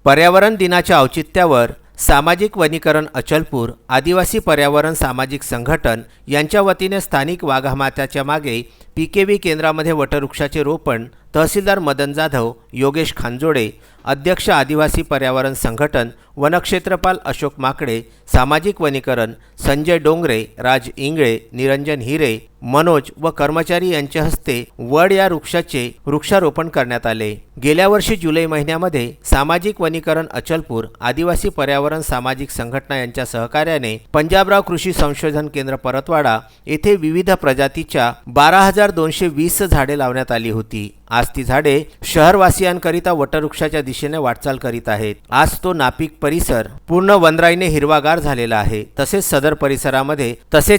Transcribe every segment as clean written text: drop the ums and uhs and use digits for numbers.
पर्यावरण दिनाच्या औचित्यावर सामाजिक वनीकरण अचलपूर आदिवासी पर्यावरण सामाजिक संघटन यांच्या वतीने स्थानिक वाघामात्याच्या मागे PKV केंद्रामध्ये वटवृक्षाचे रोपण तहसीलदार मदन जाधव, योगेश खांजोडे, अध्यक्ष आदिवासी पर्यावरण संघटन, वनक्षेत्रपाल अशोक माकडे, सामाजिक वनीकरण संजय डोंगरे, राज इंगळे, निरंजन हिरे, मनोज व कर्मचारी यांच्या हस्ते वड या वृक्षाचे वृक्षारोपण करण्यात आले। गेल्या वर्षी जुलै महिन्यामध्ये सामाजिक वनीकरण अचलपूर आदिवासी पर्यावरण सामाजिक संघटना यांच्या सहकार्याने पंजाबराव कृषी संशोधन केंद्र परतवाडा येथे विविध प्रजातीच्या 12,220 झाडे लावण्यात आली होती। आज ती झाडे शहरवासियांकरिता वटवृक्षाच्या दिशेने वाटचाल करीत आहेत। आज तो नापीक परिसर पूर्ण वनराईने हिरवागार झालेला आहे। तसेच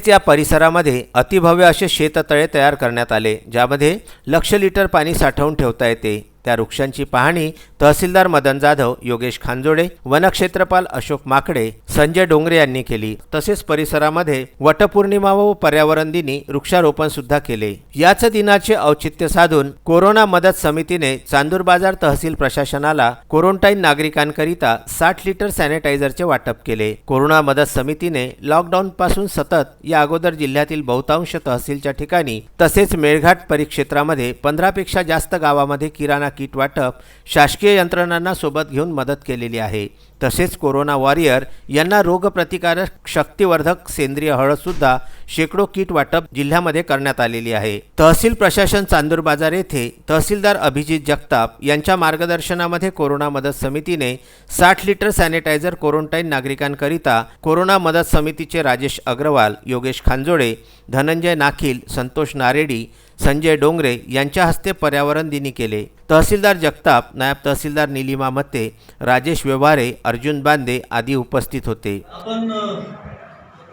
या परिसरामध्ये अतिभव्य असे शेततळे तयार करण्यात आले, ज्यामध्ये लक्ष लिटर पाणी साठवून ठेवता येते। त्या वृक्षांची पाहणी तहसीलदार मदन जाधव, योगेश खांजोडे, वनक्षेत्रपाल अशोक माकडे, संजय डोंगरे यांनी केली। तसेच परिसरामध्ये वटपौर्णिमा व पर्यावरण दिनी वृक्षारोपण सुद्धा केले। याच दिनाचे औचित्य साधून कोरोना मदत समितीने चांदूर बाजार तहसील प्रशासनाला क्वारंटाईन नागरिकांकरिता 60 लिटर सॅनिटायझरचे वाटप केले। कोरोना मदत समितीने लॉकडाऊन पासून सतत या अगोदर जिल्ह्यातील बहुतांश तहसीलच्या ठिकाणी तसेच मेळघाट परिक्षेत्रामध्ये 15 पेक्षा जास्त गावामध्ये किराणा किट वाटप शासकीय यंत्रणांना सोबत घेऊन मदत केलेली आहे। तसेच कोरोना वॉरियर यांना रोगप्रतिकारक शक्तिवर्धक सेंद्रिय हळद सुद्धा शेकडो किट वाटप जिल्ह्यामध्ये करण्यात आलेली आहे। तहसील प्रशासन चांदूर बाजार येथे तहसीलदार अभिजित जगताप यांच्या मार्गदर्शनामध्ये कोरोना मदत समितीने 60 लिटर सॅनिटायझर क्वारंटाईन नागरिकांकरिता कोरोना मदत समितीचे राजेश अग्रवाल, योगेश खांजोडे, धनंजय नाखिल, संतोष नारेडी, संजय डोंगरे यांच्या हस्ते पर्यावरण दिनी केले। तहसीलदार जगताप, नायब तहसीलदार निलिमा मत्ते, राजेश व्यवहारे, अर्जुन बांदे आदी उपस्थित होते। आपण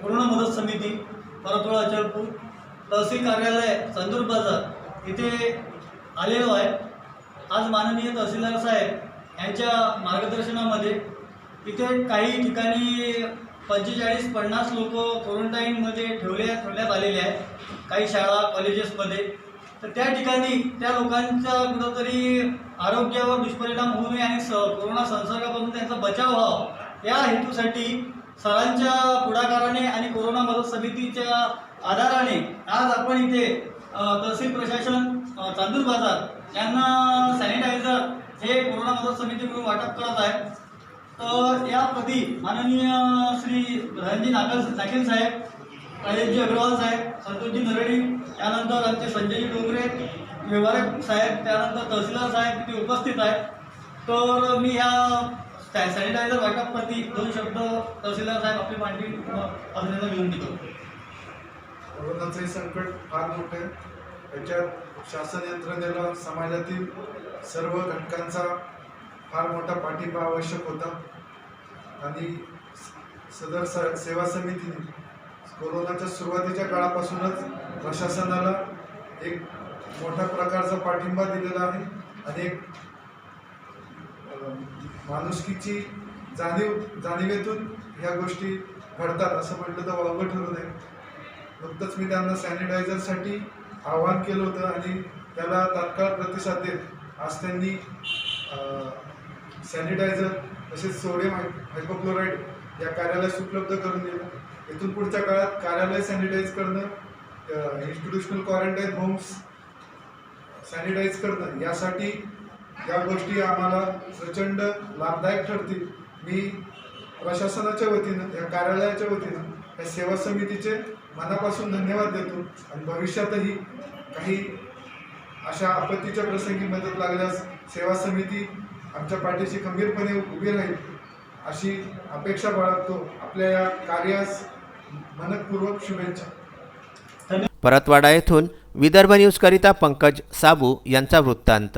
कोरोना मदत समिती परतवाडा अचलपूर तहसील कार्यालय चांदूर बाजार इथे आलेलो आहे। आज माननीय तहसीलदार साहेब यांच्या मार्गदर्शनामध्ये इथे काही ठिकाणी 45-50 लोक क्वारंटाईनमध्ये ठेवण्यात आलेले आहेत, काही शाळा कॉलेजेसमध्ये। तर त्या ठिकाणी त्या लोकांचा कुठंतरी आरोग्यावर दुष्परिणाम होऊ नये आणि कोरोना संसर्गापासून त्यांचा बचाव व्हावा या हेतूसाठी सरांच्या पुढाकाराने आणि कोरोना मदत समितीच्या आधाराने आज आपण इथे तहसील प्रशासन चांदूर बाजार यांना सॅनिटायझर हे कोरोना मदत समितीकडून वाटप करत आहे। तर याप्रती माननीय श्री धनंजय नाखिल साहेब, राजेशजी अग्रवाल साहेब, संतोषजी नरेडी, त्यानंतर आमचे संजयजी डोंगरे व्यवहारक साहेब, त्यानंतर तहसीलदार साहेब तिथे उपस्थित आहेत। तर मी ह्या सॅनिटायझर वाटपप्रती 2 शब्द तहसीलदार साहेब आपली मांडणी अभिनंदन विनंती करतो। कोरोनाचे संकट फार मोठे आहे, त्याच्यात शासन यंत्रणेला समाजातील सर्व घटकांचा फार मोठा पाठिंबा आवश्यक होता आणि सदर सेवा समितीने कोरोनाच्या सुरुवातीच्या काळापासूनच प्रशासनाला एक मोठ्या प्रकारचा पाठिंबा दिलेला आहे आणि एक माणुसकीची जाणीवेतून ह्या गोष्टी घडतात असं म्हटलं तर वावगं ठरू नये। नुकतंच मी त्यांना सॅनिटायझरसाठी आवाहन केलं होतं आणि त्याला तात्काळ प्रतिसाद देत आज त्यांनी सॅनिटायझर तसेच सोडियम हायपोक्लोराईड या कार्यालयास उपलब्ध करून दिलं। इथून पुढच्या काळात कार्यालय सॅनिटाईज करणं, इन्स्टिट्यूशनल क्वारंटाईन होम्स सॅनिटाईज करणं यासाठी या गोष्टी आम्हाला प्रचंड लाभदायक ठरतील। मी प्रशासनाच्या वतीनं या कार्यालयाच्या वतीनं या सेवा समितीचे मनापासून धन्यवाद देतो आणि भविष्यातही काही अशा आपत्तीच्या प्रसंगी मदत लागल्यास सेवा समिती आमच्या पाठीशी खंबीरपणे उभी राहील अशी अपेक्षा बाळगतो। आपल्या या कार्यास मनपूर्वक शुभेच्छा। परतवाडा येथून विदर्भ न्यूज करिता पंकज साबू यांचा वृत्तांत।